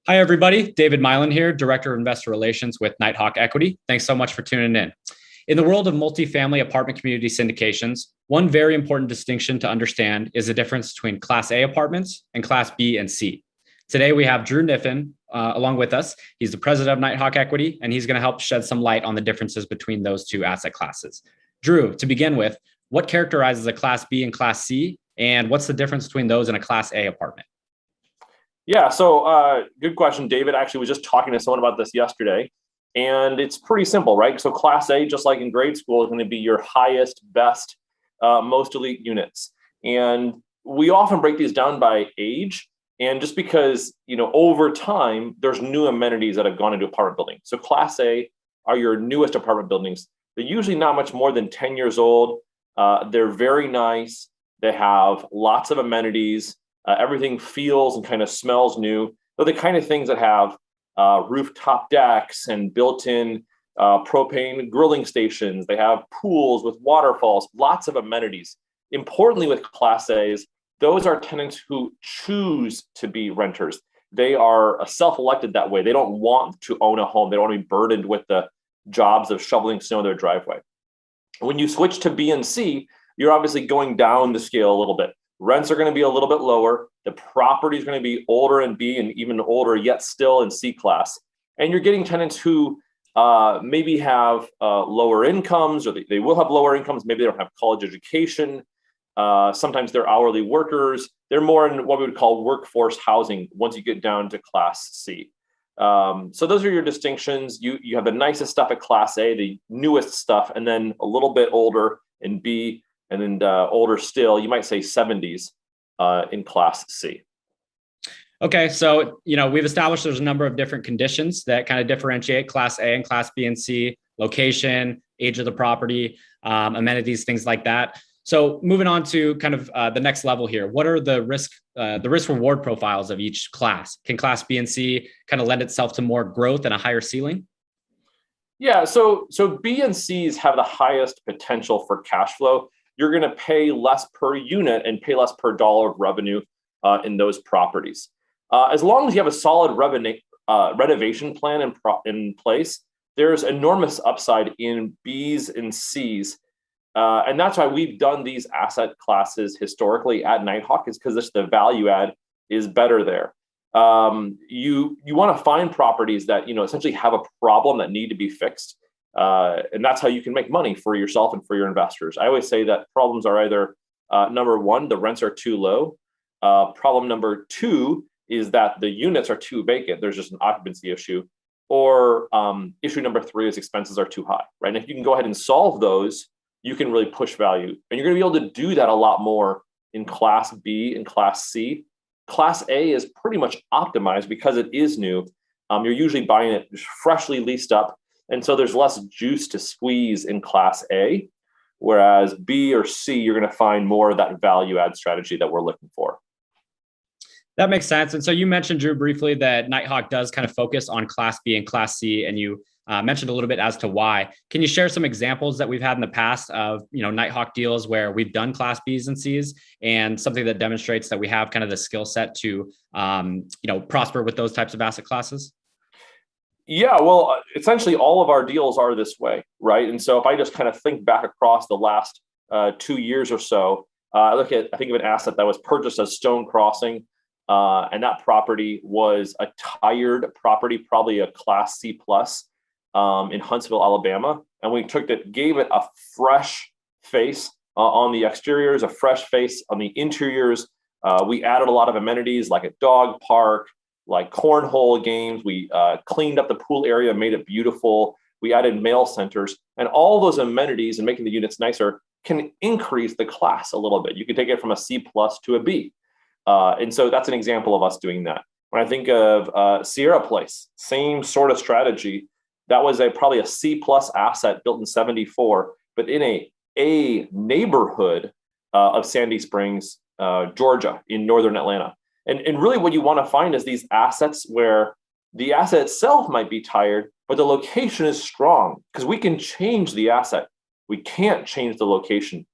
Hi, everybody. David Milan here, Director of Investor Relations with Nighthawk Equity. Thanks so much for tuning in. In the world of multifamily apartment community syndications, one very important distinction to understand is the difference between Class A apartments and Class B and C. Today, we have Drew Niffin along with us. He's the president of Nighthawk Equity, and he's going to help shed some light on the differences between those two asset classes. Drew, to begin with, what characterizes a Class B and Class C, and what's the difference between those and a Class A apartment? Yeah, so good question, David. Actually, was just talking to someone about this yesterday, and it's pretty simple, right? So Class A, just like in grade school, is going to be your highest, best, most elite units. And we often break these down by age, and just because, over time, there's new amenities that have gone into apartment buildings. So Class A are your newest apartment buildings. They're usually not much more than 10 years old. They're very nice. They have lots of amenities. Everything feels and kind of smells new. They're the kind of things that have rooftop decks and built-in propane grilling stations. They have pools with waterfalls, lots of amenities. Importantly, with Class A's, those are tenants who choose to be renters. They are self-elected that way. They don't want to own a home. They don't want to be burdened with the jobs of shoveling snow in their driveway. When you switch to B and C, you're obviously going down the scale a little bit. Rents are going to be a little bit lower. The property is going to be older in B and even older yet still in C class. And you're getting tenants who maybe have lower incomes, or they will have lower incomes. Maybe they don't have college education. Sometimes they're hourly workers. They're more in what we would call workforce housing once you get down to Class C. So those are your distinctions. You have the nicest stuff at Class A, the newest stuff, and then a little bit older in B, and then older still, you might say 70s in Class C. Okay, so we've established there's a number of different conditions that kind of differentiate Class A and Class B and C: location, age of the property, amenities, things like that. So moving on to kind of the next level here, what are the risk reward profiles of each class? Can Class B and C kind of lend itself to more growth and a higher ceiling? Yeah, so B and C's have the highest potential for cash flow. You're going to pay less per unit and pay less per dollar of revenue in those properties. As long as you have a solid renovation plan in place, there's enormous upside in B's and C's. And that's why we've done these asset classes historically at Nighthawk, is because the value add is better there. You want to find properties that essentially have a problem that need to be fixed. And that's how you can make money for yourself and for your investors. I always say that problems are either number one, the rents are too low. Problem number two is that the units are too vacant. There's just an occupancy issue. Or issue number three is expenses are too high, right? And if you can go ahead and solve those, you can really push value. And you're going to be able to do that a lot more in Class B and Class C. Class A is pretty much optimized because it is new. You're usually buying it freshly leased up. And so there's less juice to squeeze in Class A, whereas B or C, you're going to find more of that value add strategy that we're looking for. That makes sense. And so you mentioned, Drew, briefly that Nighthawk does kind of focus on Class B and Class C, and you mentioned a little bit as to why. Can you share some examples that we've had in the past of Nighthawk deals where we've done Class Bs and Cs, and something that demonstrates that we have kind of the skill set to prosper with those types of asset classes? Yeah, well, essentially all of our deals are this way, right? And so if I just kind of think back across the last 2 years or so, I think of an asset that was purchased as Stone Crossing, and that property was a tired property, probably a Class C plus in Huntsville, Alabama. And we gave it a fresh face on the exteriors, a fresh face on the interiors. We added a lot of amenities like a dog park, like cornhole games. We cleaned up the pool area, made it beautiful. We added mail centers, and all those amenities and making the units nicer can increase the class a little bit. You can take it from a C plus to a B. And so that's an example of us doing that. When I think of Sierra Place, same sort of strategy. That was probably a C plus asset built in 74, but in a neighborhood of Sandy Springs, Georgia, in northern Atlanta. And really what you want to find is these assets where the asset itself might be tired, but the location is strong, because we can change the asset. We can't change the location.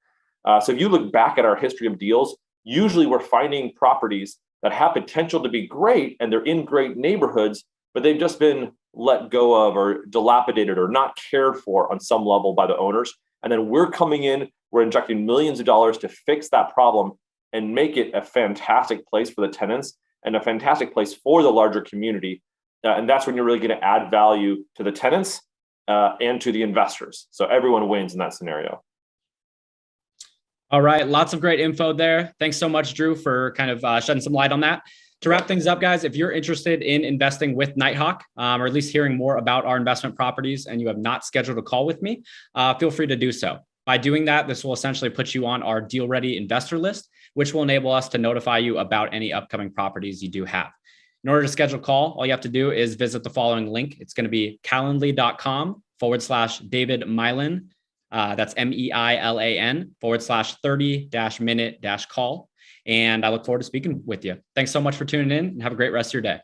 So if you look back at our history of deals, usually we're finding properties that have potential to be great and they're in great neighborhoods, but they've just been let go of or dilapidated or not cared for on some level by the owners. And then we're coming in, we're injecting millions of dollars to fix that problem and make it a fantastic place for the tenants and a fantastic place for the larger community. And that's when you're really going to add value to the tenants and to the investors. So everyone wins in that scenario. All right. Lots of great info there. Thanks so much, Drew, for kind of shedding some light on that. To wrap things up, guys, if you're interested in investing with Nighthawk, or at least hearing more about our investment properties, and you have not scheduled a call with me, feel free to do so. By doing that, this will essentially put you on our deal ready investor list, which will enable us to notify you about any upcoming properties you do have. In order to schedule a call, all you have to do is visit the following link. It's going to be calendly.com/David Mylan. That's MEILAN /30-minute-call. And I look forward to speaking with you. Thanks so much for tuning in and have a great rest of your day.